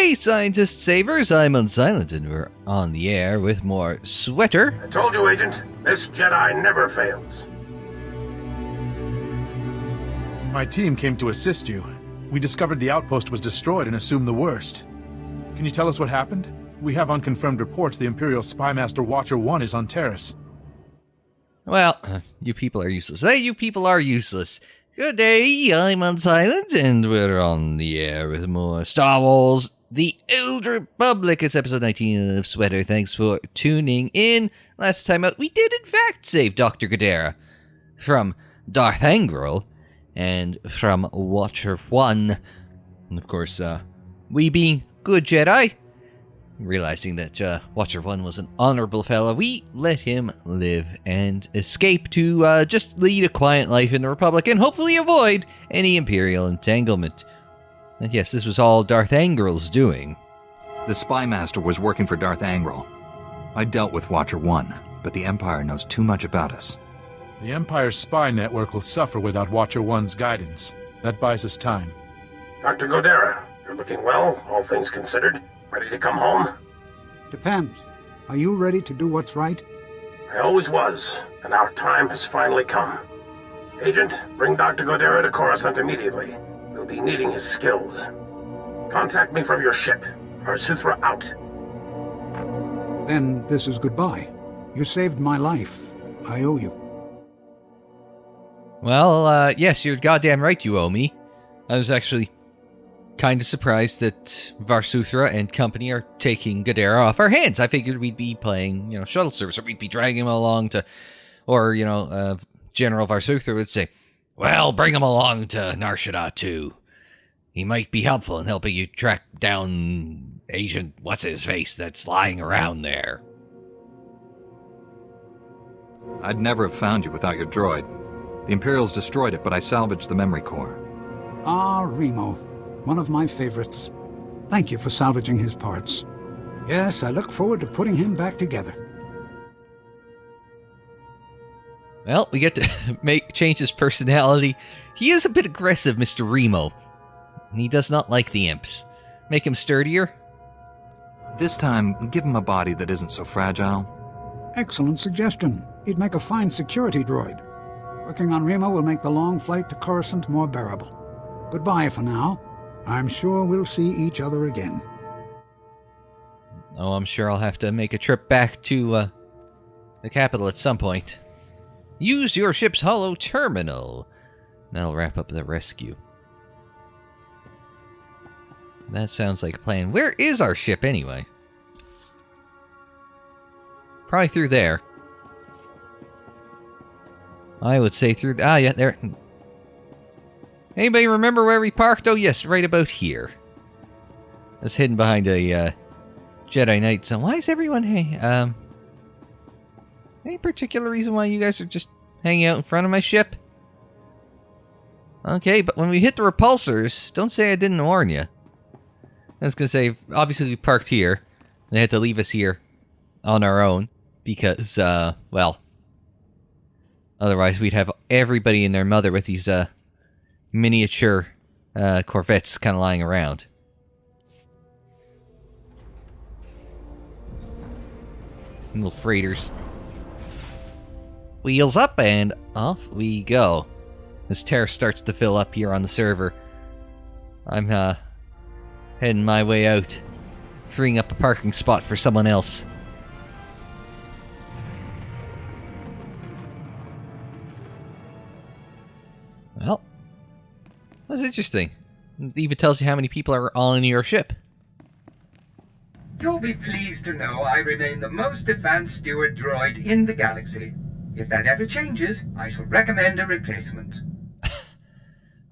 Hey, scientist savers, I'm Unsilent, and we're on the air with more Sweater. I told you, Agent, this Jedi never fails. My team came to assist you. We discovered the outpost was destroyed and assumed the worst. Can you tell us what happened? We have unconfirmed reports the Imperial Spymaster Watcher 1 is on Taris. Well, you people are useless. Hey, you people are useless. Good day, I'm Unsilent, and we're on the air with more Star Wars The Old Republic. It's episode 19 of Sweater. Thanks for tuning in. Last time out, we did in fact save Doctor Godera from Darth Angral and from Watcher 1. And of course, we being good Jedi, realizing that Watcher 1 was an honorable fella, we let him live and escape to just lead a quiet life in the Republic and hopefully avoid any Imperial entanglement. And yes, this was all Darth Angral's doing. The Spymaster was working for Darth Angral. I dealt with Watcher 1, but the Empire knows too much about us. The Empire's spy network will suffer without Watcher 1's guidance. That buys us time. Dr. Godera, you're looking well, all things considered. Ready to come home? Depends. Are you ready to do what's right? I always was, and our time has finally come. Agent, bring Dr. Godera to Coruscant immediately. We'll be needing his skills. Contact me from your ship. Var Suthra out. Then this is goodbye. You saved my life. I owe you. Well, yes, you're goddamn right you owe me. I was actually kind of surprised that Var Suthra and company are taking Godera off our hands. I figured we'd be playing, shuttle service, or we'd be dragging him along to, or, General Var Suthra would say, well, bring him along to Nar Shaddaa too. He might be helpful in helping you track down Agent What's-His-Face that's lying around there. I'd never have found you without your droid. The Imperials destroyed it, but I salvaged the memory core. Ah, Remo. One of my favorites. Thank you for salvaging his parts. Yes, I look forward to putting him back together. Well, we get to change his personality. He is a bit aggressive, Mr. Remo. He does not like the imps. Make him sturdier? This time, give him a body that isn't so fragile. Excellent suggestion. He'd make a fine security droid. Working on Remo will make the long flight to Coruscant more bearable. Goodbye for now. I'm sure we'll see each other again. Oh, I'm sure I'll have to make a trip back to the capital at some point. Use your ship's holo terminal. That'll wrap up the rescue. That sounds like a plan. Where is our ship anyway? Probably through there. I would say through... Ah, yeah, there... Anybody remember where we parked? Oh, yes, right about here. It's hidden behind a Jedi Knight. So why is everyone... any particular reason why you guys are just hanging out in front of my ship? Okay, but when we hit the repulsors, don't say I didn't warn you. I was going to say, obviously we parked here. They had to leave us here on our own because, well... Otherwise, we'd have everybody and their mother with these miniature Corvettes kind of lying around. Little freighters. Wheels up and off we go. As Taris starts to fill up here on the server, I'm heading my way out, freeing up a parking spot for someone else. Well, that's interesting. It even tells you how many people are on your ship. You'll be pleased to know I remain the most advanced steward droid in the galaxy. If that ever changes, I shall recommend a replacement.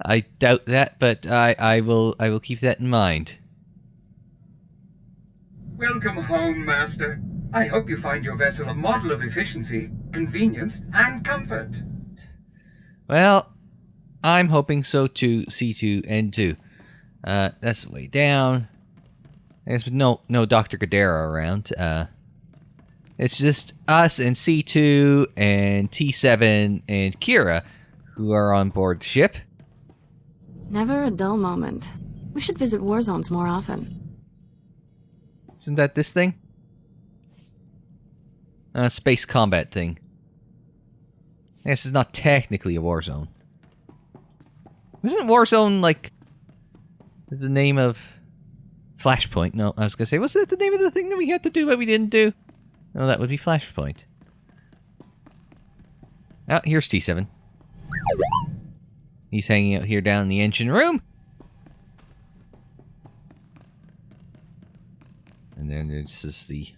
I doubt that, but I will keep that in mind. Welcome home, Master. I hope you find your vessel a model of efficiency, convenience, and comfort. Well, I'm hoping so too, C2N2. That's the way down. There's no Doctor Godera around. It's just us and C2 and T7 and Kira who are on board the ship. Never a dull moment. We should visit war zones more often. Isn't that this thing? Space combat thing. I guess it's not technically a war zone. Isn't Warzone, like, the name of Flashpoint? No, I was going to say, was that the name of the thing that we had to do but we didn't do? No, that would be Flashpoint. Oh, here's T7. He's hanging out here down in the engine room. And then this is the...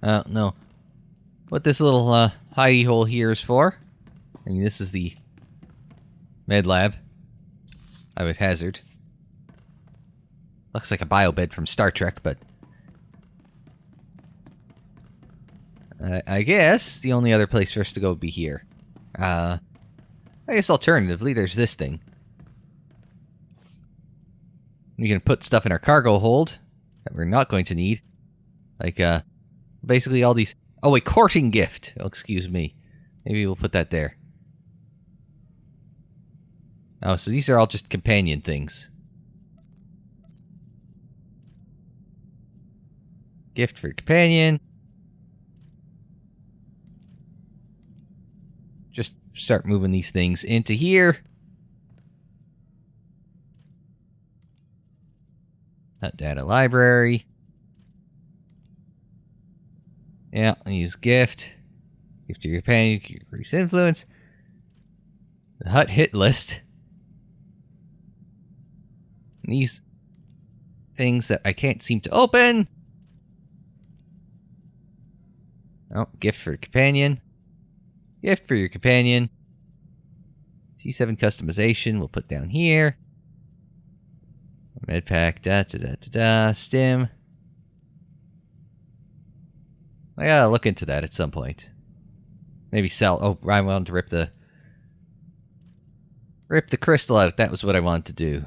no. What this little hidey hole here is for. I mean, this is the med lab, I would hazard. Looks like a biobed from Star Trek, but... I guess the only other place for us to go would be here. I guess alternatively, there's this thing. We can put stuff in our cargo hold that we're not going to need. Like, basically all these... Oh, a courting gift. Oh, excuse me. Maybe we'll put that there. Oh, so these are all just companion things. Gift for companion. Just start moving these things into here. Hutt data library. Yeah, I'll use gift. Gift to your companion, increase influence. The Hutt hit list. These things that I can't seem to open. Oh, gift for companion. Gift for your companion. C7 customization we'll put down here. Med pack, stim. I gotta look into that at some point. Maybe sell. Oh, I wanted to rip the crystal out. That was what I wanted to do.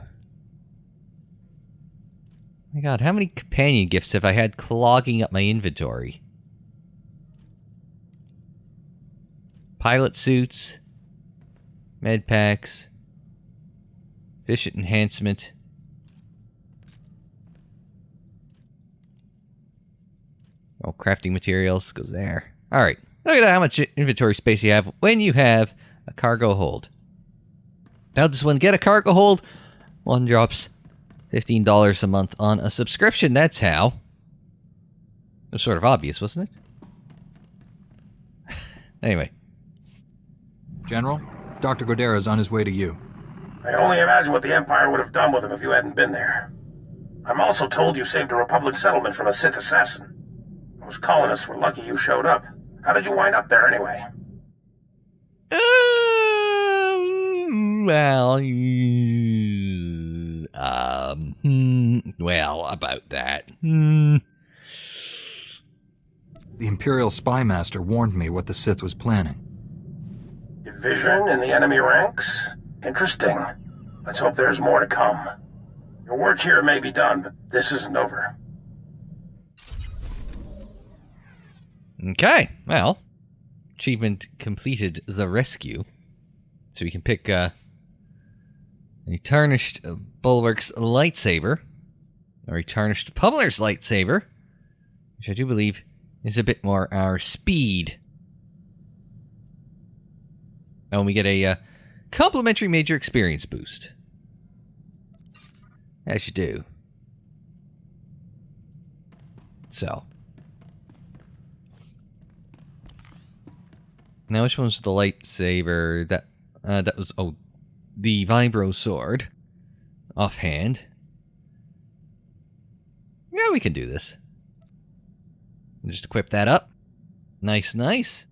My god, how many companion gifts have I had clogging up my inventory? Pilot suits. Med packs. Efficient enhancement. Oh, crafting materials goes there. Alright. Look at how much inventory space you have when you have a cargo hold. Now does one get a cargo hold? One drops $15 a month on a subscription. That's how. It was sort of obvious, wasn't it? Anyway. General, Dr. Godera is on his way to you. I can only imagine what the Empire would have done with him if you hadn't been there. I'm also told you saved a Republic settlement from a Sith assassin. Those colonists were lucky you showed up. How did you wind up there anyway? Well, about that. The Imperial Spy Master warned me what the Sith was planning. Division in the enemy ranks? Interesting. Let's hope there's more to come. Your work here may be done, but this isn't over. Okay, well, achievement completed the rescue. So we can pick a tarnished Bulwark's lightsaber, or a tarnished Pummeler's lightsaber, which I do believe is a bit more our speed. And we get a complimentary major experience boost. As you do. So. Now, which one's the lightsaber? That was, oh, the Vibro sword. Offhand. Yeah, we can do this. Just equip that up. Nice, nice.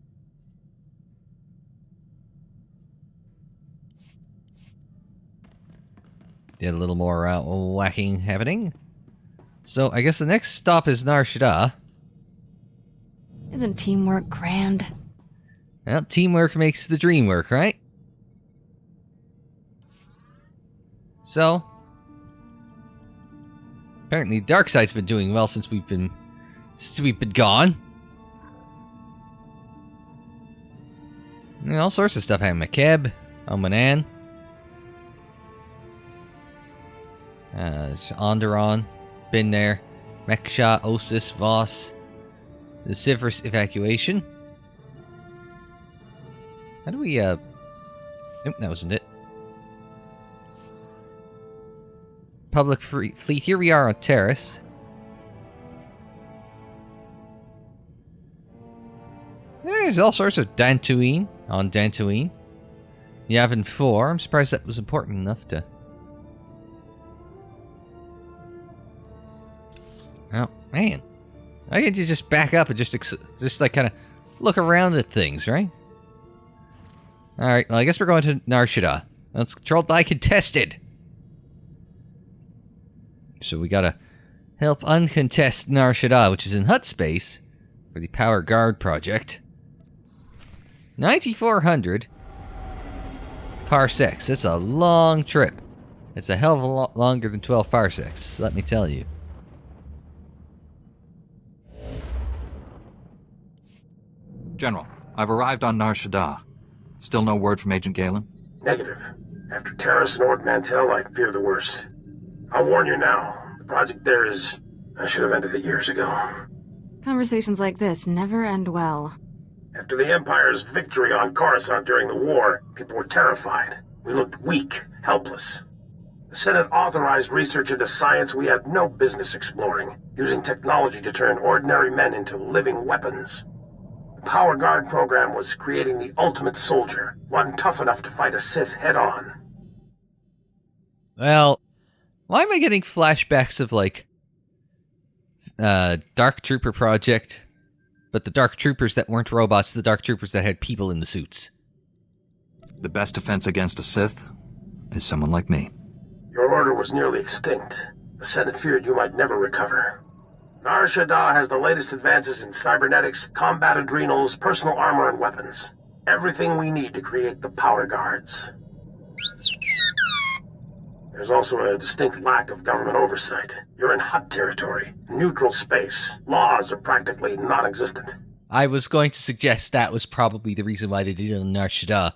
Did a little more whacking happening. So, I guess the next stop is Nar Shaddaa. Isn't teamwork grand? Well, teamwork makes the dream work, right? So, apparently Darkside's been doing well since we've been gone. And all sorts of stuff happening. McKeb, Omanan, Onderon, been there. Meksha, Osis, Voss. The Sivris evacuation. How do we, Nope, that wasn't it. Public fleet. Here we are on Taris. There's all sorts of Dantooine on Dantooine. Yavin 4. I'm surprised that was important enough to... Oh, man. Why can't you just back up and just like, kind of look around at things, right? Alright, well, I guess we're going to Nar Shaddaa. That's controlled by Contested. So we gotta help uncontest Nar Shaddaa, which is in Hutt space, for the Power Guard project. 9,400 parsecs. That's a long trip. It's a hell of a lot longer than 12 parsecs, let me tell you. General, I've arrived on Nar Shaddaa. Still no word from Agent Galen? Negative. After Taris and Ord Mantell, I fear the worst. I'll warn you now. The project there is... I should have ended it years ago. Conversations like this never end well. After the Empire's victory on Coruscant during the war, people were terrified. We looked weak, helpless. The Senate authorized research into science we had no business exploring, using technology to turn ordinary men into living weapons. The Power Guard program was creating the ultimate soldier, one tough enough to fight a Sith head-on. Well, why am I getting flashbacks of, like, Dark Trooper project, but the Dark Troopers that weren't robots, the Dark Troopers that had people in the suits? The best defense against a Sith is someone like me. Your order was nearly extinct. The Senate feared you might never recover. Nar Shaddaa has the latest advances in cybernetics, combat adrenals, personal armor, and weapons. Everything we need to create the Power Guards. There's also a distinct lack of government oversight. You're in Hutt territory, neutral space. Laws are practically non-existent. I was going to suggest that was probably the reason why they did it on Nar Shaddaa.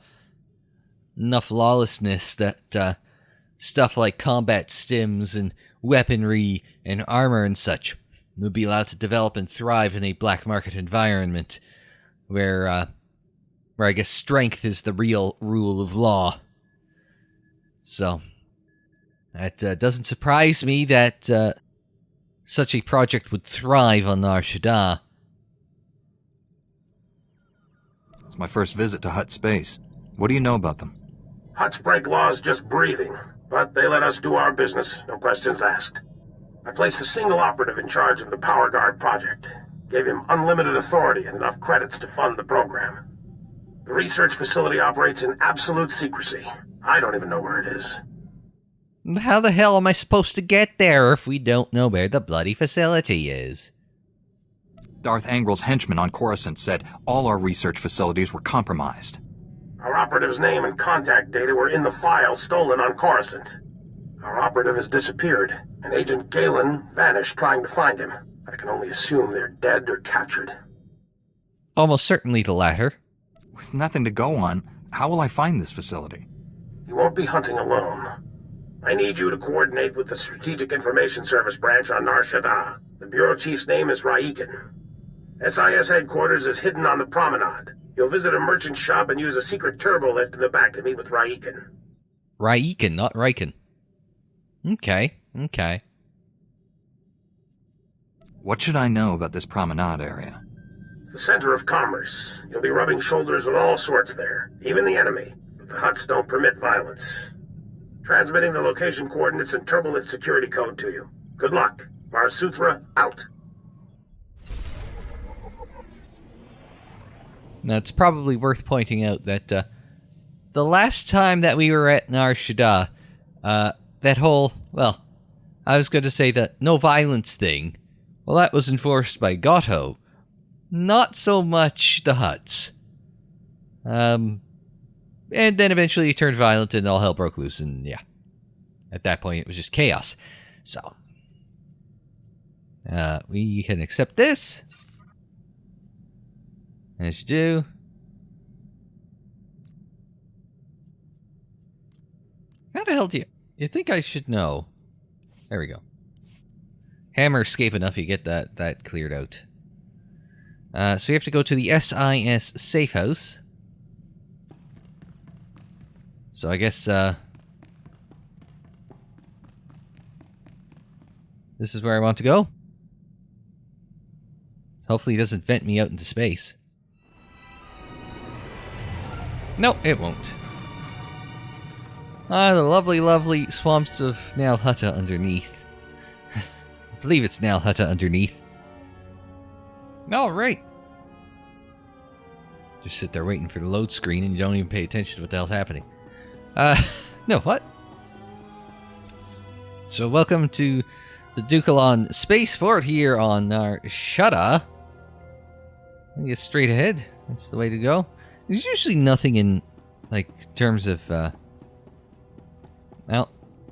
Enough lawlessness that stuff like combat stims and weaponry and armor and such would be allowed to develop and thrive in a black market environment where I guess strength is the real rule of law. So, that doesn't surprise me that such a project would thrive on Nar Shaddaa. It's my first visit to Hutt space. What do you know about them? Hutts break laws just breathing, but they let us do our business, no questions asked. I placed a single operative in charge of the Power Guard project. Gave him unlimited authority and enough credits to fund the program. The research facility operates in absolute secrecy. I don't even know where it is. How the hell am I supposed to get there if we don't know where the bloody facility is? Darth Angrel's henchmen on Coruscant said all our research facilities were compromised. Our operative's name and contact data were in the file stolen on Coruscant. Our operative has disappeared, and Agent Galen vanished trying to find him. I can only assume they're dead or captured. Almost certainly the latter. With nothing to go on, how will I find this facility? You won't be hunting alone. I need you to coordinate with the Strategic Information Service branch on Nar Shaddaa. The Bureau Chief's name is Raiken. SIS headquarters is hidden on the promenade. You'll visit a merchant shop and use a secret turbo lift in the back to meet with Raiken. Raiken, not Raiken. Okay. What should I know about this promenade area? It's the center of commerce. You'll be rubbing shoulders with all sorts there, even the enemy. But the Hutts don't permit violence. Transmitting the location coordinates and turbolift security code to you. Good luck. Var Suthra, out. Now, it's probably worth pointing out that the last time that we were at Nar Shaddaa, that whole, well, I was going to say that no violence thing, well, that was enforced by Gotto. Not so much the Hutts. And then eventually it turned violent and all hell broke loose, and yeah. At that point, it was just chaos. So, we can accept this. As you do. How the hell do you think I should know? There we go. hammer escape enough, you get that cleared out. So we have to go to the SIS safehouse. So I guess this is where I want to go. So hopefully it doesn't vent me out into space. No, it won't. Ah, the lovely, lovely swamps of Nar Shaddaa underneath. I believe it's Nar Shaddaa underneath. Alright. Just sit there waiting for the load screen and you don't even pay attention to what the hell's happening. No, what? So welcome to the Dukalon Spaceport here on Nar Shaddaa. I guess straight ahead. That's the way to go. There's usually nothing in, like, terms of, well,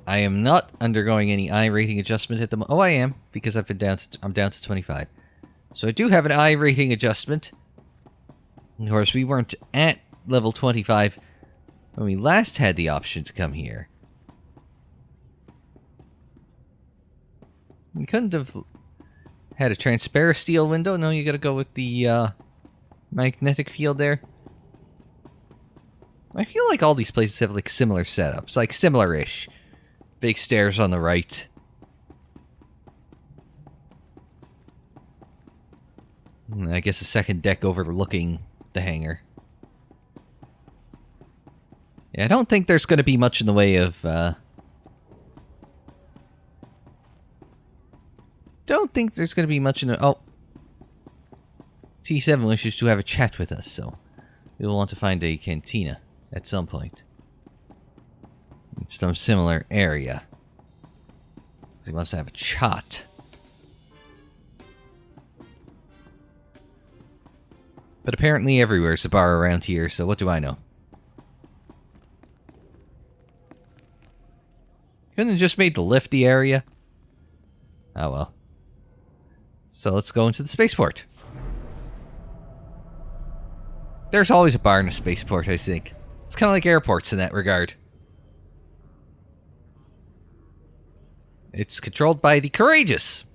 I am not undergoing any I rating adjustment at the moment. Oh, I am, because I'm down to 25. So I do have an I rating adjustment. Of course, we weren't at level 25 when we last had the option to come here. We couldn't have had a transparent steel window. No, you gotta go with the magnetic field there. I feel like all these places have like similar setups, like similar-ish. Big stairs on the right. I guess a second deck overlooking the hangar. Yeah, I don't think there's going to be much in the way of, don't think there's going to be much in the... Oh. T7 wishes to have a chat with us, so we'll want to find a cantina at some point. In some similar area. Because he wants to have a chat. But apparently everywhere's a bar around here, so what do I know? Couldn't have just made the lift the area? Oh well. So let's go into the spaceport. There's always a bar in a spaceport, I think. It's kind of like airports in that regard. It's controlled by the courageous.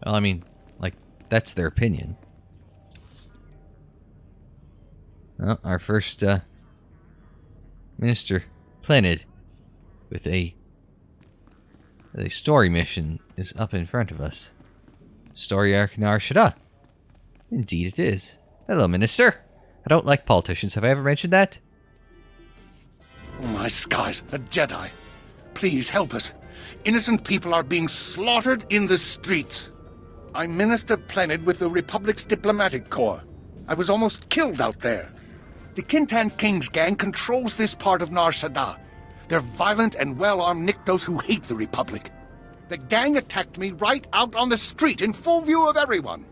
Well, I mean, like, that's their opinion. Well, our first Minister Plenid with a story mission is up in front of us. Story arc Nar Shaddaa. Indeed it is. Hello, Minister. I don't like politicians. Have I ever mentioned that? Oh my skies, a Jedi. Please help us. Innocent people are being slaughtered in the streets. I'm Minister Plenid with the Republic's Diplomatic Corps. I was almost killed out there. The Kinton Kings gang controls this part of Nar Shaddaa. They're violent and well-armed Niktos who hate the Republic. The gang attacked me right out on the street in full view of everyone.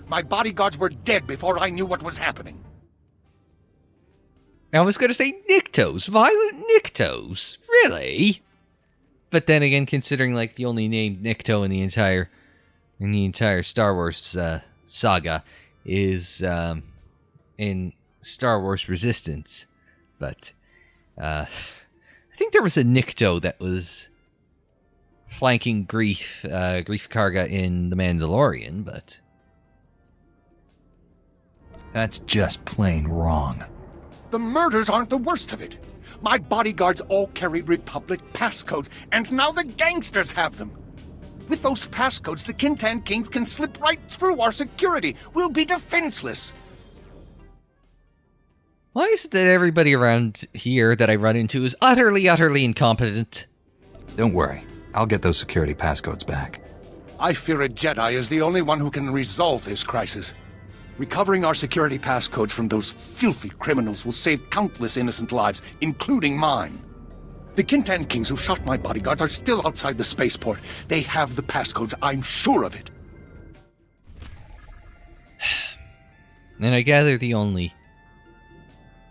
My bodyguards were dead before I knew what was happening. I was going to say Niktos. Violent Niktos? Really? But then again, considering like the only named Nikto in the entire Star Wars saga is in Star Wars Resistance. But I think there was a Nikto that was flanking Grief Karga in The Mandalorian, but That's just plain wrong. The murders aren't the worst of it. My bodyguards all carried Republic passcodes, and now the gangsters have them. With those passcodes, the Kinton Kings can slip right through our security. We'll be defenseless. Why is it that everybody around here that I run into is utterly, utterly incompetent? Don't worry. I'll get those security passcodes back. I fear a Jedi is the only one who can resolve this crisis. Recovering our security passcodes from those filthy criminals will save countless innocent lives, including mine. The Kinton Kings who shot my bodyguards are still outside the spaceport. They have the passcodes, I'm sure of it. And I gather the only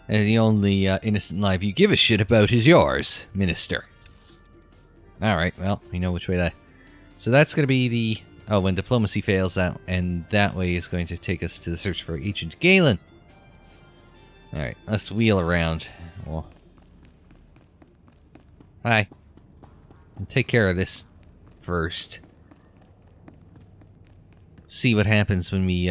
innocent life you give a shit about is yours, Minister. Alright, well, we know which way that... So that's going to be the... Oh, when diplomacy fails out, and that way is going to take us to the search for Agent Galen. Alright, let's wheel around. Well, hi. I'll take care of this first. see what happens when we,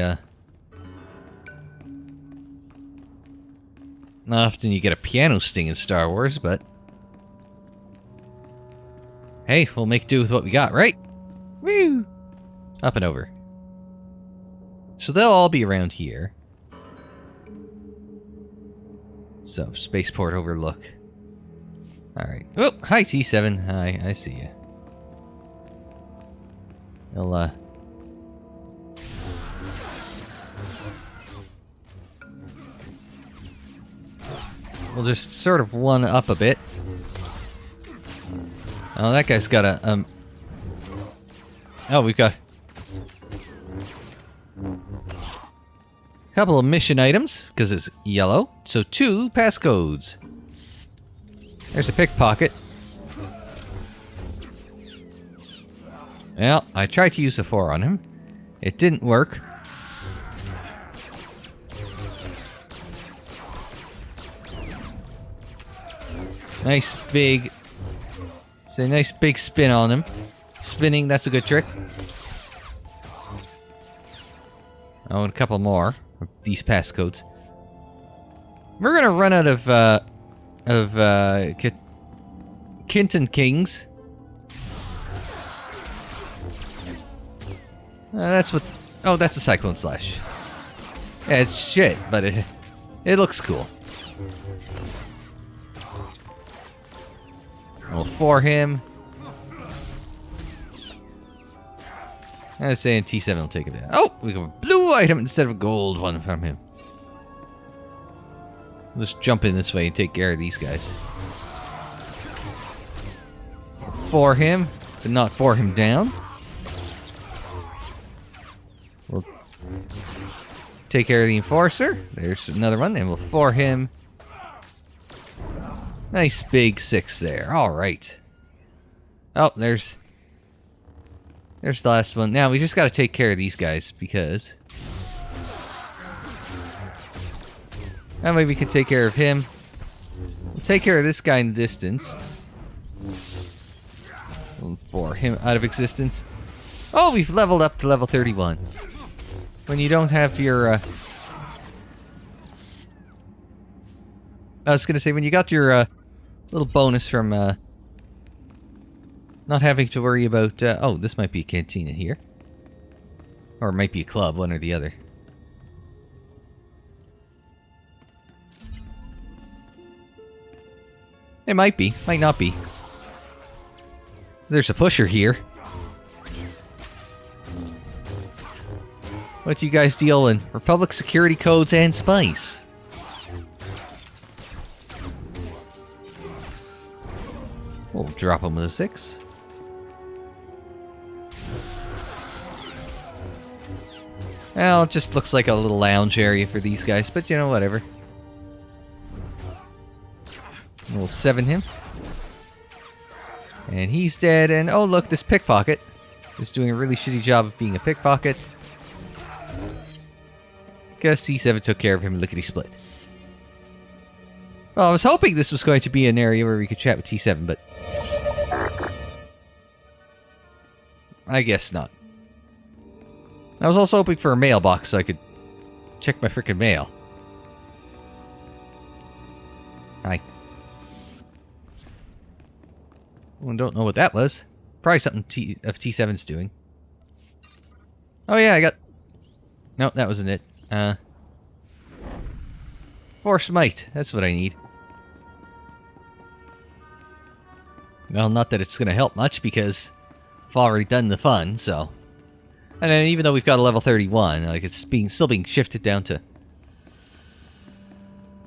Not often you get a piano sting in Star Wars, but... Hey, we'll make do with what we got, right? Woo! Up and over. So they'll all be around here. So, spaceport overlook. Alright. Oh, hi T7. Hi, I see you. He'll, we'll just sort of one up a bit. Oh, that guy's got a, Oh, we've got a couple of mission items, because it's yellow. So 2 passcodes. There's a pickpocket. Well, I tried to use a 4 on him. It didn't work. Nice big... Say nice big spin on him. Spinning, that's a good trick. Oh, and a couple more of these passcodes. We're gonna run out of Kinton Kings. That's what... Oh, that's a Cyclone Slash. Yeah, it's shit, but it looks cool. Well, for him... I was saying T7 will take it down. Oh, we got a blue item instead of a gold one from him. Let's jump in this way and take care of these guys. For him, but not for him down. We'll take care of the Enforcer. There's another one, and we'll for him. Nice big 6 there. Alright. Oh, there's the last one. Now, we just gotta take care of these guys, because... Now maybe we can take care of him. We'll take care of this guy in the distance. For him out of existence. Oh, we've leveled up to level 31. When you don't have your... I was gonna say, when you got your little bonus from not having to worry about... oh, this might be a cantina here. Or it might be a club, one or the other. It might be, might not be. There's a pusher here. What you guys deal in? Republic security codes and spice. We'll drop him with a 6. Well, it just looks like a little lounge area for these guys, but you know, whatever. We'll 7 him. And he's dead, and oh look, this pickpocket is doing a really shitty job of being a pickpocket. Guess T7 took care of him lickety-split. Well, I was hoping this was going to be an area where we could chat with T7, but... I guess not. I was also hoping for a mailbox so I could check my frickin' mail. Hi. I don't know what that was. Probably something T7's doing. Oh yeah, I got... No, that wasn't it. Force Might. That's what I need. Well, not that it's going to help much, because I've already done the fun, so... And then even though we've got a level 31, like, it's still being shifted down to...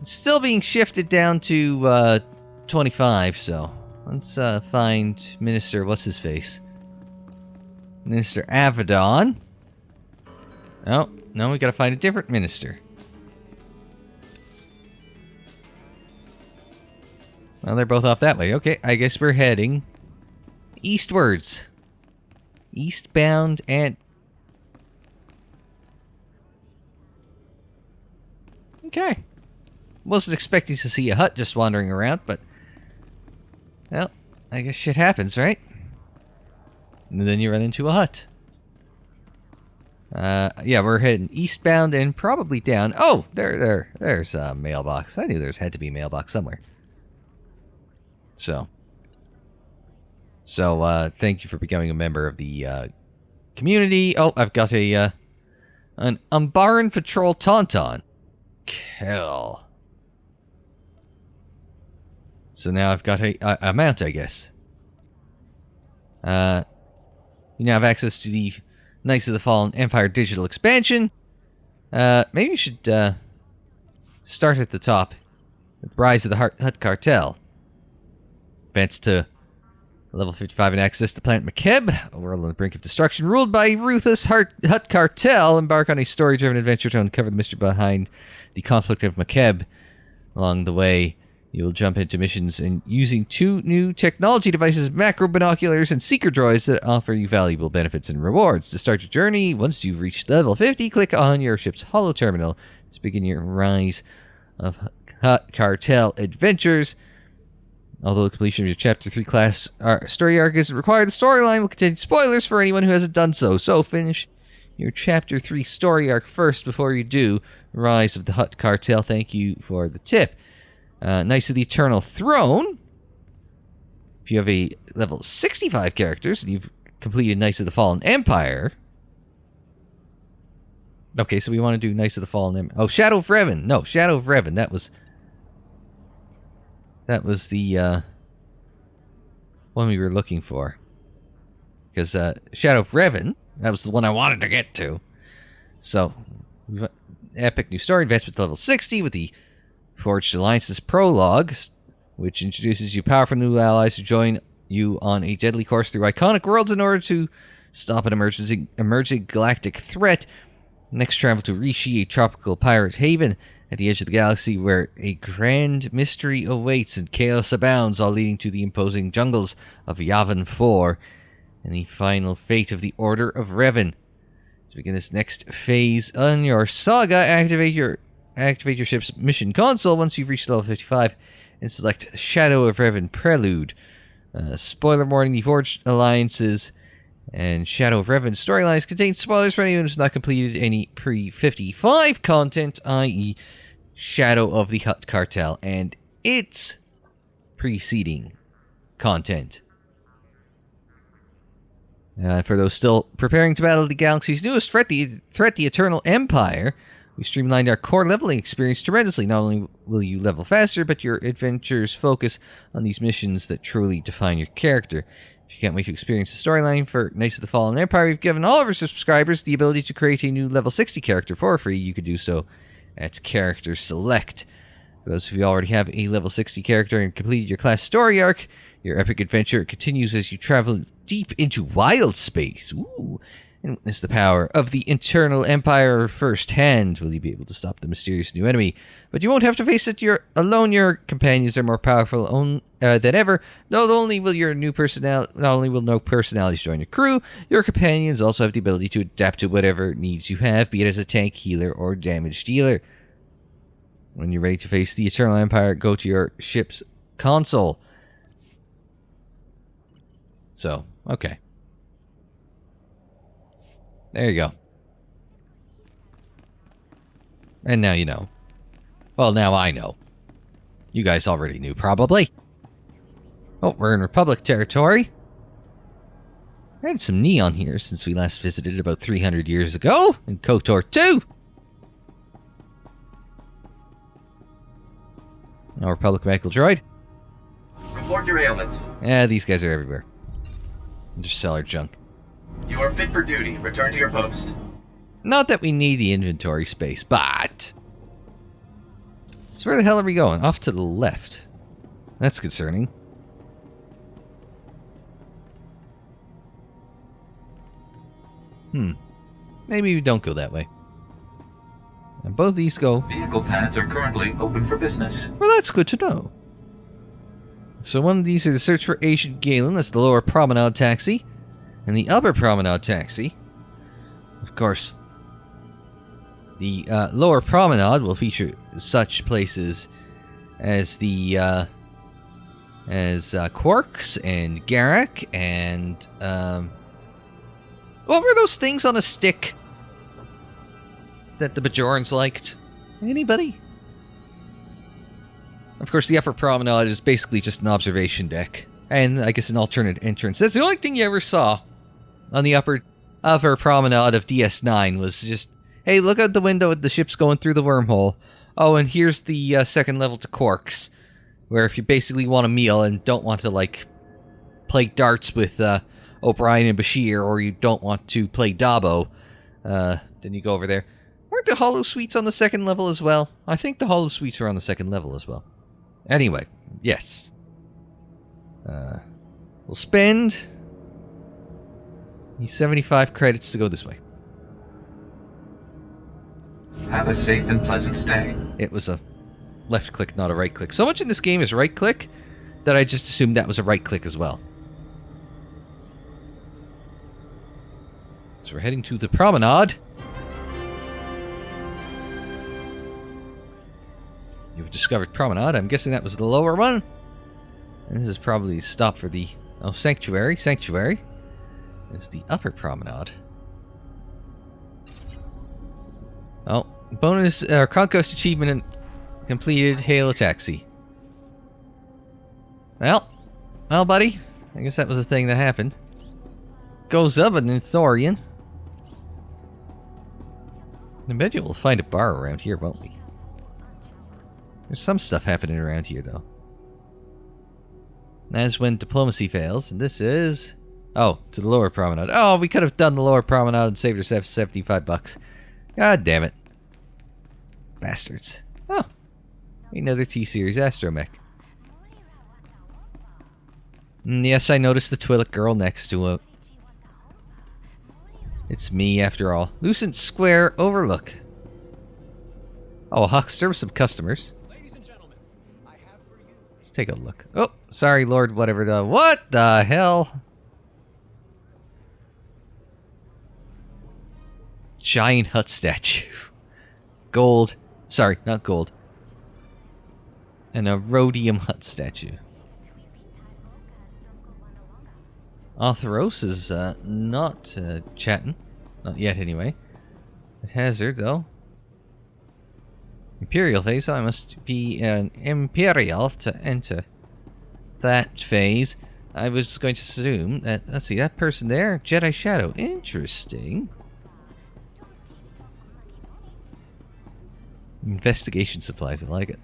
It's still being shifted down to, 25, so... Let's, find Minister... What's-his-face? Minister Avedon. Oh, no, we gotta find a different minister. Well, they're both off that way. Okay, I guess we're heading eastwards. Eastbound and... Okay. Wasn't expecting to see a Hutt just wandering around, but... Well, I guess shit happens, right? And then you run into a Hutt. Yeah, we're heading eastbound and probably down. Oh, there's a mailbox. I knew there had to be a mailbox somewhere. So, thank you for becoming a member of the community. Oh, I've got an Umbaran Patrol Tauntaun. Kill. So now I've got a mount, I guess. You now have access to the Knights of the Fallen Empire digital expansion. Maybe you should start at the top with the Rise of the Hutt Cartel. Advance to level 55 and access the planet Makeb, a world on the brink of destruction ruled by ruthless Hutt Cartel. Embark on a story-driven adventure to uncover the mystery behind the conflict of Makeb. Along the way, you will jump into missions and using 2 new technology devices, macro binoculars, and seeker droids that offer you valuable benefits and rewards. To start your journey, once you've reached level 50, click on your ship's holo terminal to begin your Rise of Hutt Cartel adventures. Although completion of your Chapter 3 class story arc isn't required, the storyline will contain spoilers for anyone who hasn't done so. So finish your Chapter 3 story arc first before you do Rise of the Hutt Cartel. Thank you for the tip. Knights of the Eternal Throne. If you have a level 65 characters and you've completed Knights of the Fallen Empire. Okay, so we want to do Knights of the Fallen Empire. Oh, Shadow of Revan. No, Shadow of Revan. That was the one we were looking for. Because Shadow of Revan, that was the one I wanted to get to. So, epic new story, advancement to level 60 with the Forged Alliances Prologue, which introduces you powerful new allies who join you on a deadly course through iconic worlds in order to stop an emerging galactic threat. Next, travel to Rishi, a tropical pirate haven at the edge of the galaxy where a grand mystery awaits and chaos abounds, all leading to the imposing jungles of Yavin 4 and the final fate of the Order of Revan. To begin this next phase on your saga, activate your ship's mission console once you've reached level 55 and select Shadow of Revan Prelude. Spoiler warning, the Forged Alliances and Shadow of Revan storylines contain spoilers for anyone who's not completed any pre-55 content, i.e. Shadow of the Hutt Cartel and its preceding content. For those still preparing to battle the galaxy's newest threat, the Eternal Empire, we streamlined our core leveling experience tremendously. Not only will you level faster, but your adventures focus on these missions that truly define your character. If you can't wait to experience the storyline for Knights of the Fallen Empire, we've given all of our subscribers the ability to create a new level 60 character for free. You could do so at Character Select. For those of you who already have a level 60 character and completed your class story arc, your epic adventure continues as you travel deep into wild space. Ooh. And witness the power of the Eternal Empire firsthand. Will you be able to stop the mysterious new enemy? But you won't have to face it alone. Your companions are more powerful than ever. Not only will no personalities join your crew, your companions also have the ability to adapt to whatever needs you have, be it as a tank, healer, or damage dealer. When you're ready to face the Eternal Empire, go to your ship's console. So, okay. There you go. And now you know. Well, now I know. You guys already knew, probably. Oh, we're in Republic territory. I had some neon here since we last visited about 300 years ago in KOTOR 2. No Republic medical droid. Report your ailments. Yeah, these guys are everywhere. Interstellar junk. You are fit for duty. Return to your post. Not that we need the inventory space, but... So where the hell are we going? Off to the left. That's concerning. Maybe we don't go that way. And both these go... Vehicle paths are currently open for business. Well, that's good to know. So one of these is the search for Agent Galen. That's the lower promenade taxi. And the upper promenade taxi, of course, the lower promenade will feature such places as the Quarks and Garak and what were those things on a stick? that the Bajorans liked? Anybody? Of course, the upper promenade is basically just an observation deck. And I guess an alternate entrance. That's the only thing you ever saw on the upper promenade of DS9 was just, hey, look out the window at the ship's going through the wormhole. Oh, and here's the second level to Quarks, where if you basically want a meal and don't want to, like, play darts with O'Brien and Bashir, or you don't want to play Dabo, then you go over there. Weren't the Holo Suites on the second level as well? I think the Holo Suites are on the second level as well. Anyway, yes. We'll spend 75 credits to go this way. Have a safe and pleasant stay. It was a left click, not a right click. So much in this game is right click that I just assumed that was a right click as well. So we're heading to the promenade. You've discovered promenade. I'm guessing that was the lower one. And this is probably a stop for the... Oh, sanctuary. Sanctuary. It's the upper promenade. Oh, bonus conquest achievement completed. Hail a taxi. Well, buddy. I guess that was the thing that happened. Goes up an Thorian. I bet you we'll find a bar around here, won't we? There's some stuff happening around here, though. That's when diplomacy fails, and this is... Oh, to the lower promenade. Oh, we could have done the lower promenade and saved ourselves 75 bucks. God damn it. Bastards. Oh. Another T-Series astromech. Yes, I noticed the Twi'lek girl next to it. It's me, after all. Lucent Square Overlook. Oh, Huckster with some customers. Let's take a look. Oh, sorry, Lord, whatever the... What the hell? Giant Hutt statue. Gold. Sorry, not gold. And a rhodium Hutt statue. Arthuros is not chatting. Not yet, anyway. At Hazard, though. Imperial phase. I must be an Imperial to enter that phase. I was going to assume that... Let's see, that person there. Jedi Shadow. Interesting. Investigation supplies. I like it.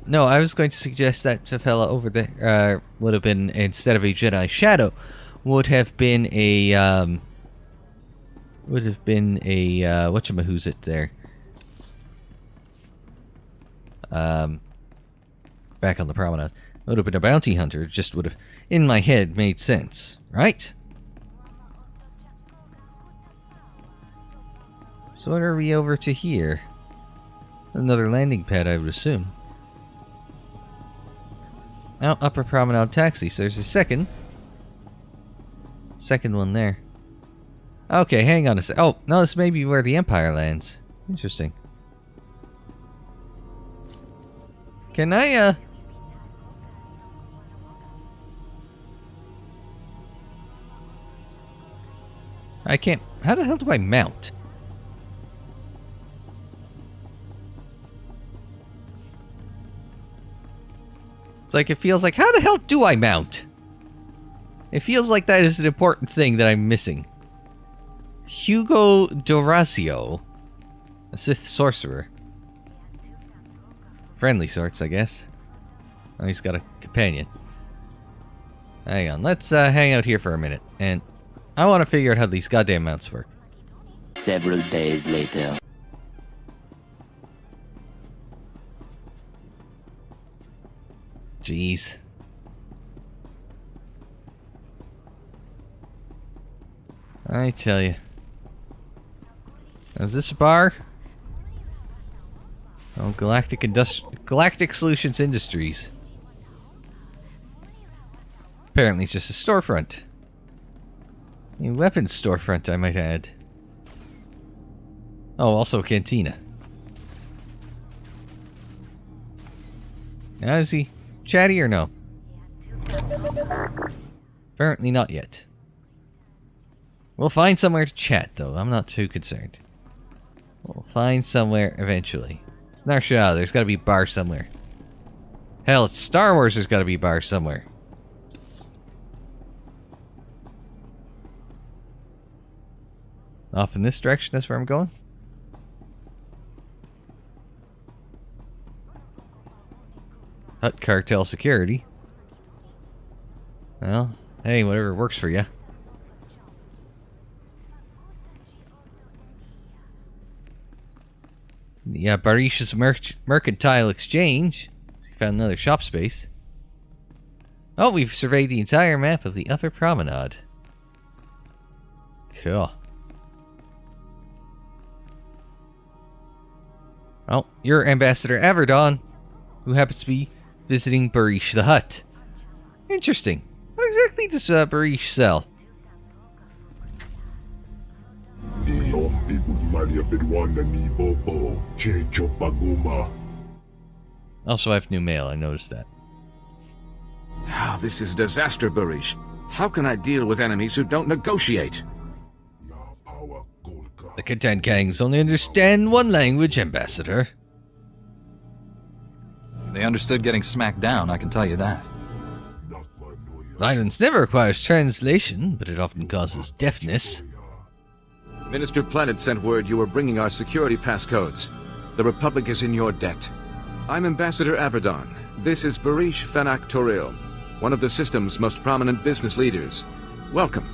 No, I was going to suggest that the fella over there would have been, instead of a Jedi Shadow, would have been a whatchamahoosit there. Back on the promenade. Would have been a bounty hunter, just would have, in my head, made sense, right? So what are we over to here? Another landing pad, I would assume. Oh, upper promenade taxi. So there's a second one there. Okay, hang on a sec. Oh, no, this may be where the Empire lands. Interesting. Can I, I can't... How the hell do I mount? It's like, it feels like, how the hell do I mount? It feels like that is an important thing that I'm missing. Hugo Dorazio. A Sith sorcerer. Friendly sorts, I guess. Oh, he's got a companion. Hang on, let's hang out here for a minute. And I want to figure out how these goddamn mounts work. Several days later. Jeez. I tell you. Is this a bar? Oh, Galactic Solutions Industries. Apparently it's just a storefront. A weapons storefront, I might add. Oh, also a cantina. Now, is he chatty or no? Apparently not yet. We'll find somewhere to chat, though. I'm not too concerned. We'll find somewhere eventually. It's Nar Shaddaa. There's got to be a bar somewhere. Hell, it's Star Wars. There's got to be a bar somewhere. Off in this direction. That's where I'm going. Hutt cartel security. Well, hey, whatever works for you. Yeah, Barish's Mercantile Exchange. We found another shop space. Oh, we've surveyed the entire map of the Upper Promenade. Cool. Oh, you're Ambassador Averdon, who happens to be visiting Barish the Hutt. Interesting. What exactly does Barish sell? Also, I have new mail. I noticed that. Oh, this is disaster, Barish. How can I deal with enemies who don't negotiate? The Kinton Kings only understand one language, Ambassador. They understood getting smacked down, I can tell you that. Violence never requires translation, but it often causes deafness. Minister Planet sent word you were bringing our security passcodes. The Republic is in your debt. I'm Ambassador Averdon. This is Barish Fennec Toril, one of the system's most prominent business leaders. Welcome.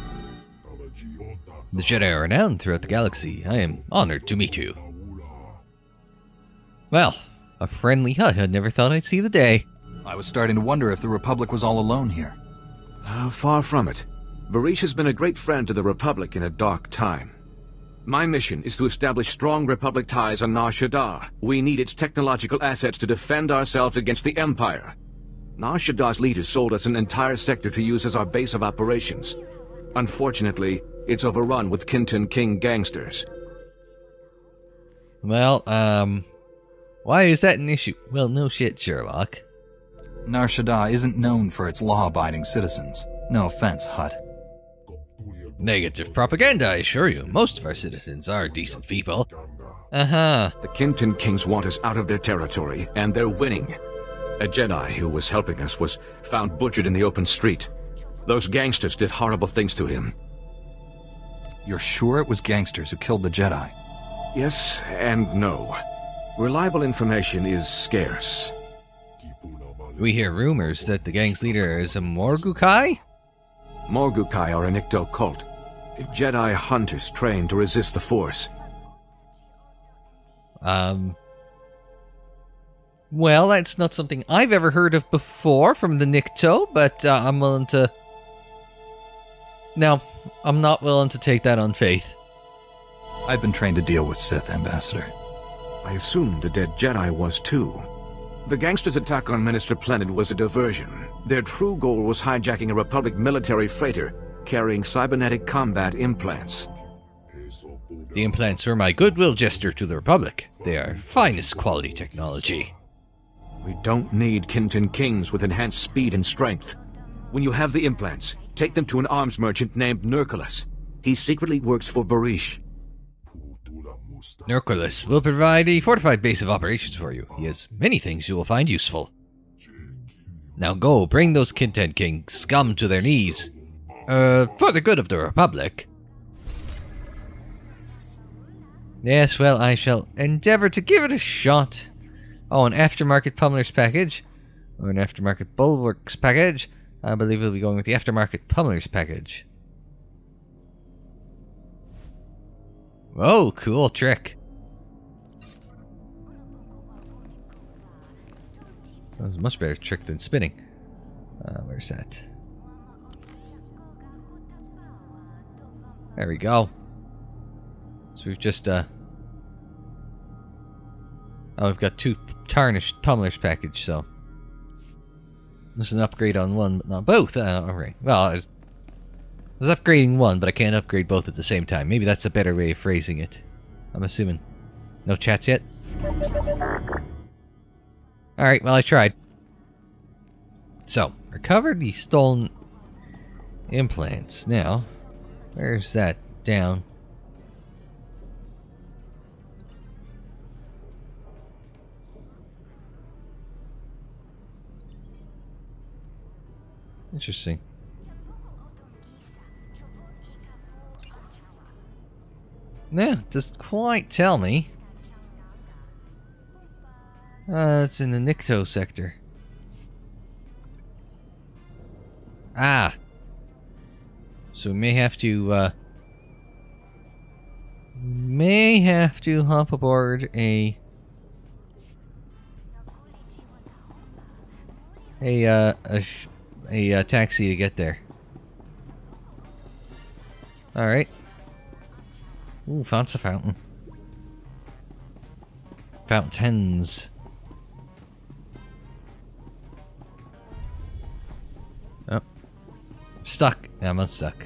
The Jedi are renowned throughout the galaxy. I am honored to meet you. Well, a friendly Hutt. I never thought I'd see the day. I was starting to wonder if the Republic was all alone here. Far from it. Barish has been a great friend to the Republic in a dark time. My mission is to establish strong Republic ties on Nar Shaddaa. We need its technological assets to defend ourselves against the Empire. Nar Shaddaa's leaders sold us an entire sector to use as our base of operations. Unfortunately, it's overrun with Kinton King gangsters. Well, why is that an issue? Well, no shit, Sherlock. Nar Shaddaa isn't known for its law-abiding citizens. No offense, Hutt. Negative propaganda, I assure you. Most of our citizens are decent people. Uh-huh. The Kinton Kings want us out of their territory, and they're winning. A Jedi who was helping us was found butchered in the open street. Those gangsters did horrible things to him. You're sure it was gangsters who killed the Jedi? Yes and no. Reliable information is scarce. We hear rumors that the gang's leader is a Morgukai? Morgukai are an Icto cult. Jedi hunters trained to resist the Force. Well, that's not something I've ever heard of before from the Nikto, but I'm willing to... No, I'm not willing to take that on faith. I've been trained to deal with Sith, Ambassador. I assumed the dead Jedi was too. The gangsters' attack on Minister Planet was a diversion. Their true goal was hijacking a Republic military freighter carrying cybernetic combat implants. The implants were my goodwill gesture to the Republic. They are finest quality technology. We don't need Kinton Kings with enhanced speed and strength. When you have the implants, take them to an arms merchant named Nurculus. He secretly works for Barish. Nurculus will provide a fortified base of operations for you. He has many things you will find useful. Now go, bring those Kinton King scum to their knees. For the good of the Republic. Yes, well, I shall endeavor to give it a shot. Oh, an aftermarket pummeler's package. Or an aftermarket bulwarks package. I believe we'll be going with the aftermarket pummeler's package. Oh, cool trick. That was a much better trick than spinning. Where's that? There we go. So we've just, Oh, we've got 2 tarnished pummelers package, so... There's an upgrade on one, but not both. Alright. Well, I was upgrading one, but I can't upgrade both at the same time. Maybe that's a better way of phrasing it. I'm assuming. No chats yet? Alright, well, I tried. So, recovered the stolen implants. Now, where's that? Down. Interesting. Yeah, doesn't quite tell me. It's in the Nikto sector. Ah. So we may have to hop aboard a taxi to get there. All right. Ooh, found a fountain. Fountains. Oh. Stuck. I'm unstuck.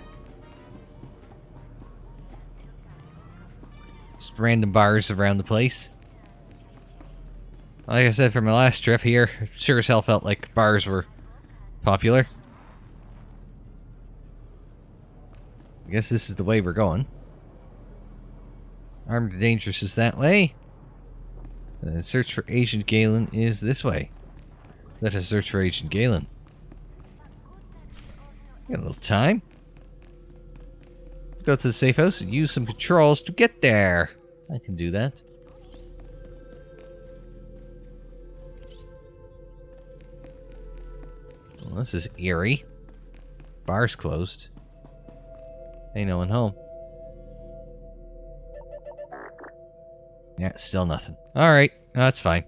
Just random bars around the place. Like I said from my last trip here, sure as hell felt like bars were popular. I guess this is the way we're going. Armed and Dangerous is that way. Search for Agent Galen is this way. Let us search for Agent Galen. Got a little time. Go to the safe house and use some controls to get there. I can do that. Well, this is eerie. Bar's closed. Ain't no one home. Yeah, still nothing. Alright, that's fine.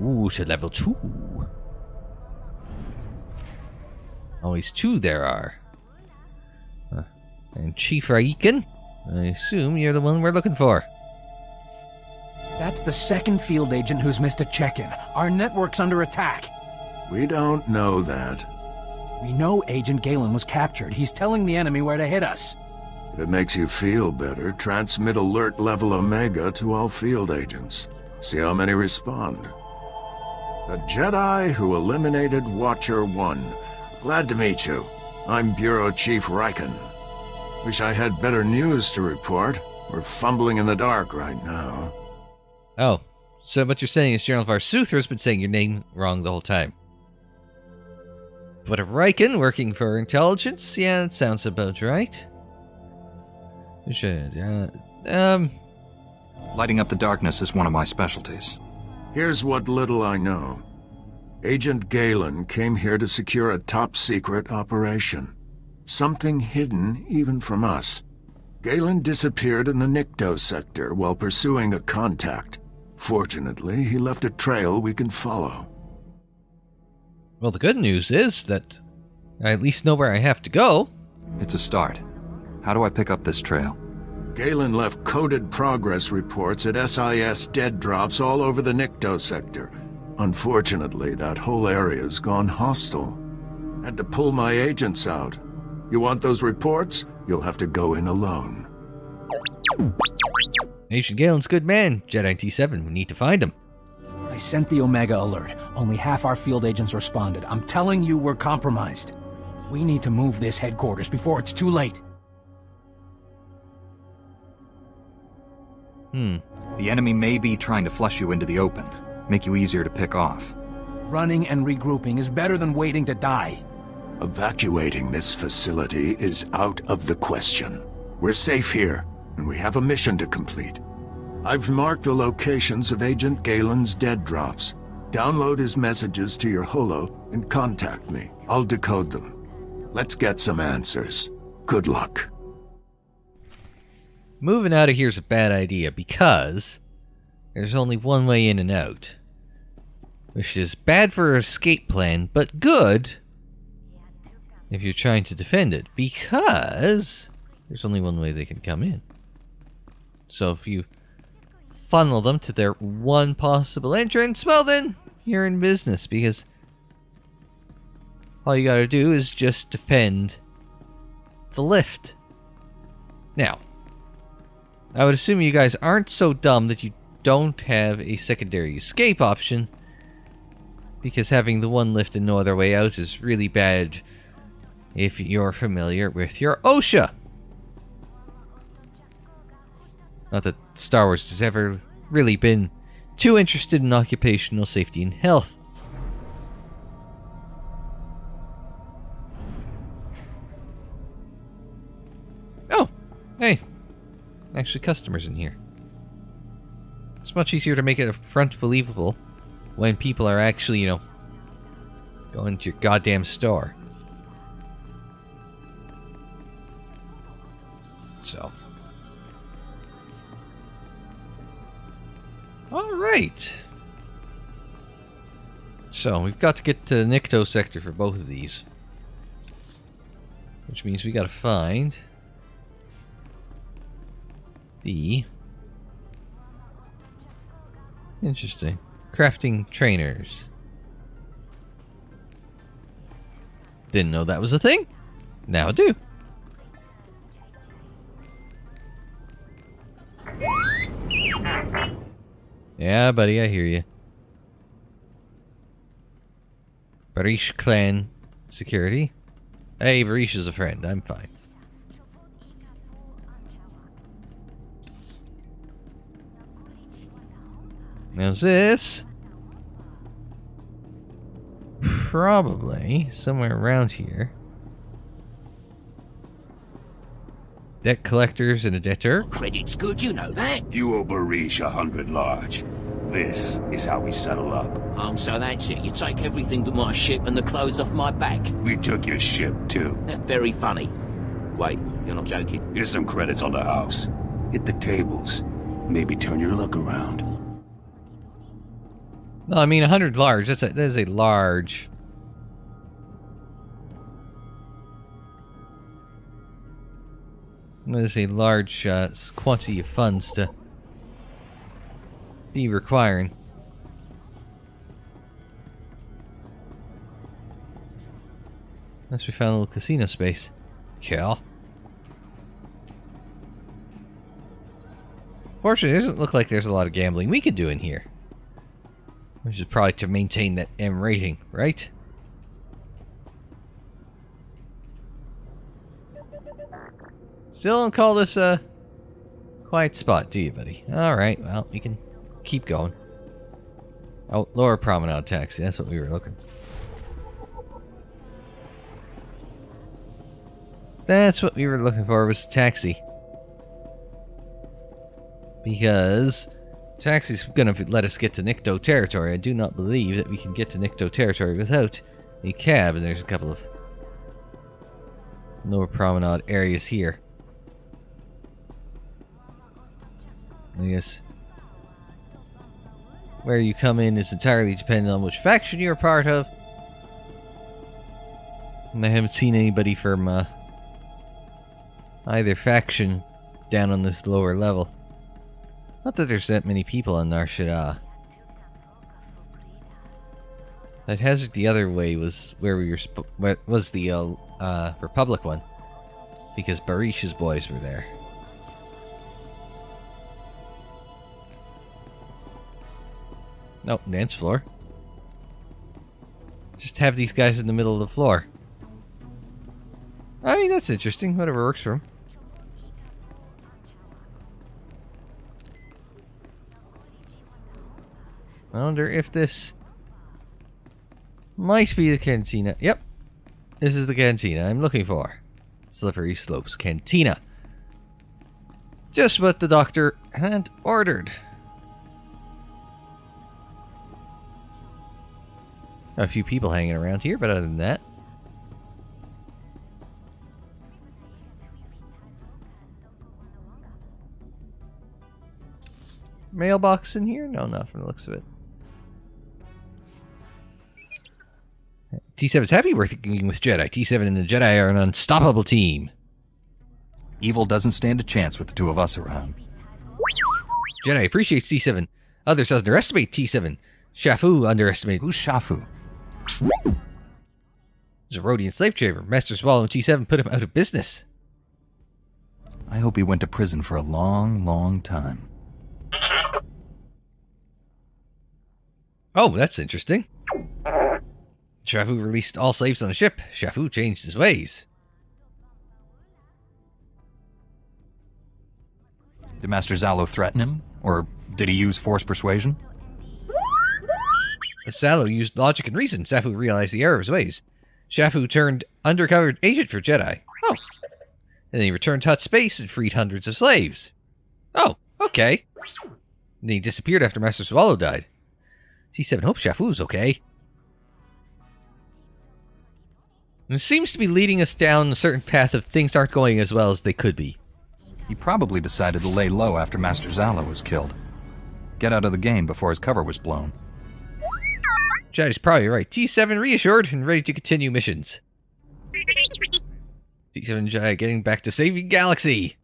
Ooh, to level 2. Always 2 there are. And Chief Raiken, I assume you're the one we're looking for. That's the second field agent who's missed a check-in. Our network's under attack. We don't know that. We know Agent Galen was captured. He's telling the enemy where to hit us. If it makes you feel better, transmit alert level Omega to all field agents. See how many respond. The Jedi who eliminated Watcher 1. Glad to meet you. I'm Bureau Chief Raiken. Wish I had better news to report. We're fumbling in the dark right now. Oh, so what you're saying is General Var Suthra's been saying your name wrong the whole time. But a Raiken working for intelligence? Yeah, that sounds about right. Lighting up the darkness is one of my specialties. Here's what little I know. Agent Galen came here to secure a top-secret operation. Something hidden even from us. Galen disappeared in the Nikto sector while pursuing a contact. Fortunately, he left a trail we can follow. Well, the good news is that I at least know where I have to go. It's a start. How do I pick up this trail? Galen left coded progress reports at SIS dead drops all over the Nikto sector. Unfortunately, that whole area's gone hostile. Had to pull my agents out. You want those reports? You'll have to go in alone. Agent Galen's good man. Jedi T7, we need to find him. I sent the Omega alert. Only half our field agents responded. I'm telling you, we're compromised. We need to move this headquarters before it's too late. The enemy may be trying to flush you into the open, make you easier to pick off. Running and regrouping is better than waiting to die. Evacuating this facility is out of the question. We're safe here, and we have a mission to complete. I've marked the locations of Agent Galen's dead drops. Download his messages to your holo and contact me. I'll decode them. Let's get some answers. Good luck. Moving out of here is a bad idea because there's only one way in and out. Which is bad for an escape plan, but good if you're trying to defend it, because there's only one way they can come in. So if you funnel them to their one possible entrance, well then, you're in business, because all you gotta do is just defend the lift. Now, I would assume you guys aren't so dumb that you don't have a secondary escape option, because having the one lift and no other way out is really bad if you're familiar with your OSHA. Not that Star Wars has ever really been too interested in occupational safety and health. Oh, hey. Actually, customers in here. It's much easier to make it front believable when people are actually, going to your goddamn store. So. Alright. So, we've got to get to the Nikto sector for both of these. Which means we gotta find the... Interesting. Crafting trainers. Didn't know that was a thing. Now I do. Yeah, buddy, I hear you. Barish clan security. Hey, Barish is a friend. I'm fine. Now's this. Probably somewhere around here. Debt collectors and a debtor. Credit's good, you know that. You owe Barish 100 large. This is how we settle up. Oh, so that's it. You take everything but my ship and the clothes off my back. We took your ship, too. Very funny. Wait, you're not joking? Here's some credits on the house. Hit the tables. Maybe turn your luck around. No, I mean 100 large. That is a large. That is a large quantity of funds to be requiring. Unless we found a little casino space. Cool. Fortunately, it doesn't look like there's a lot of gambling we could do in here. Which is probably to maintain that M rating, right? Still don't call this a quiet spot, do you, buddy? Alright, well, we can keep going. Oh, lower promenade taxi, that's what we were looking for. That's what we were looking for, was taxi. Because taxi's gonna let us get to Nikto territory. I do not believe that we can get to Nikto territory without a cab, and there's a couple of lower promenade areas here. I guess where you come in is entirely dependent on which faction you're a part of. And I haven't seen anybody from either faction down on this lower level. Not that there's that many people on Nar Shaddaa. That hazard the other way was where we were was the Republic one, because Barish's boys were there. Nope, dance floor. Just have these guys in the middle of the floor. I mean, that's interesting. Whatever works for them. I wonder if this might be the cantina. Yep. This is the cantina I'm looking for. Slippery Slopes Cantina. Just what the doctor had ordered. A few people hanging around here, but other than that. Mailbox in here? No, not from the looks of it. T7's happy working with Jedi. T7 and the Jedi are an unstoppable team. Evil doesn't stand a chance with the two of us around. Jedi appreciates T7. Others underestimate T7. Shafu underestimates... Who's Shafu? He's a Rhodian slave trader. Master Swallow and T7 put him out of business. I hope he went to prison for a long, long time. Oh, that's interesting. Shafu released all slaves on the ship. Shafu changed his ways. Did Master Zalo threaten him? Or did he use forced persuasion? As Salo used logic and reason, Safu realized the error of his ways. Shafu turned undercover agent for Jedi. Oh. And then he returned to Hutt space and freed hundreds of slaves. Oh, okay. And then he disappeared after Master Swallow died. T7 hopes Shafu's okay. And it seems to be leading us down a certain path of things aren't going as well as they could be. He probably decided to lay low after Master Zala was killed. Get out of the game before his cover was blown. Jedi's probably right. T7 reassured and ready to continue missions. T7 Jedi getting back to saving Galaxy.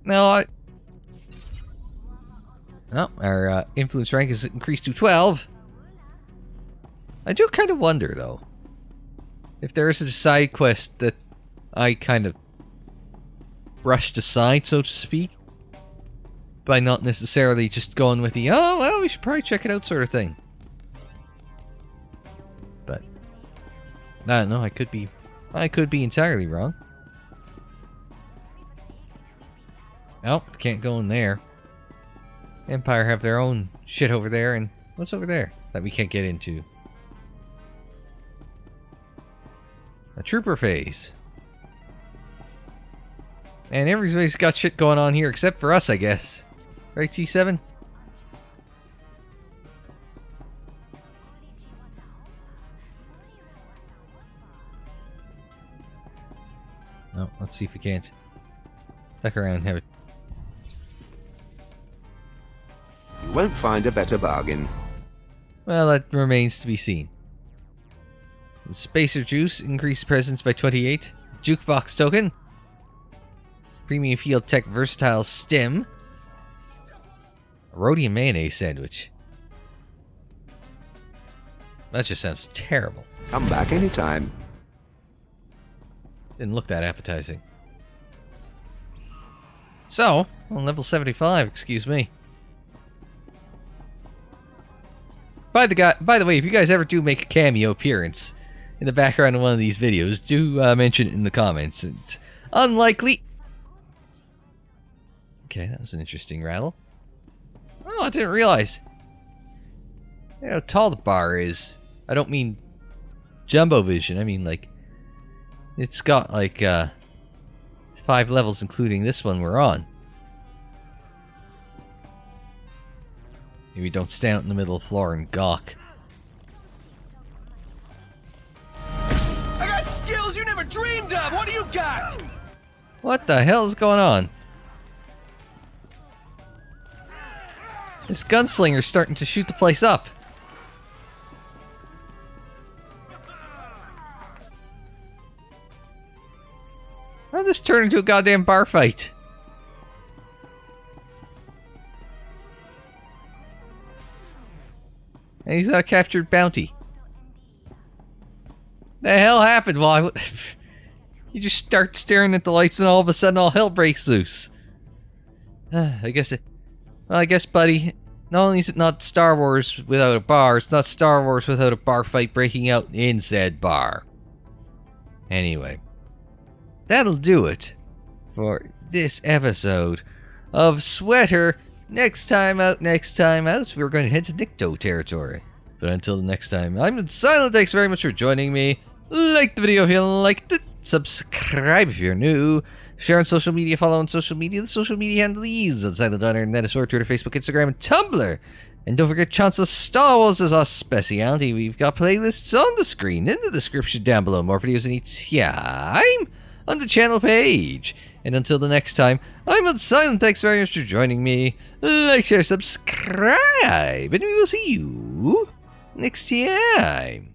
Now, our influence rank is increased to 12. I do kind of wonder, though, if there is a side quest that I kind of brushed aside, so to speak, by not necessarily just going with the, oh, well, we should probably check it out sort of thing. But, I don't know, I could be entirely wrong. Oh, can't go in there. Empire have their own shit over there, and what's over there that we can't get into? A trooper phase. And everybody's got shit going on here except for us, I guess. Right, T7? No, let's see if we can't duck around and have it. You won't find a better bargain. Well, that remains to be seen. Spacer Juice, increased presence by 28. Jukebox Token. Premium Field Tech Versatile Stim. A Rhodium Mayonnaise Sandwich. That just sounds terrible. Come back anytime. Didn't look that appetizing. So, on level 75, excuse me. By the way, if you guys ever do make a cameo appearance in the background of one of these videos, do mention it in the comments. It's unlikely. Okay, that was an interesting rattle. Oh, I didn't realize. You know how tall the bar is. I don't mean jumbo vision. I mean, like, it's got, like, 5 levels, including this one we're on. Maybe don't stand out in the middle of the floor and gawk. I got skills you never dreamed of! What do you got? What the hell is going on? This gunslinger's starting to shoot the place up. How'd this turn into a goddamn bar fight? And he's got a captured bounty. The hell happened? Well, you just start staring at the lights and all of a sudden all hell breaks loose. I guess, buddy, not only is it not Star Wars without a bar, it's not Star Wars without a bar fight breaking out in said bar. Anyway, that'll do it for this episode of Sweater. Next time out, we're going to head to Nikto territory. But until the next time, I'm Unsilent. Thanks very much for joining me. Like the video if you liked it. Subscribe if you're new. Share on social media, follow on social media. The social media handle is Unsilent on Internet, Twitter, Facebook, Instagram, and Tumblr. And don't forget, Chancellor Star Wars is our specialty. We've got playlists on the screen, in the description down below. More videos in each time on the channel page. And until the next time, I'm Unsilent. Thanks very much for joining me. Like, share, subscribe, and we will see you next time.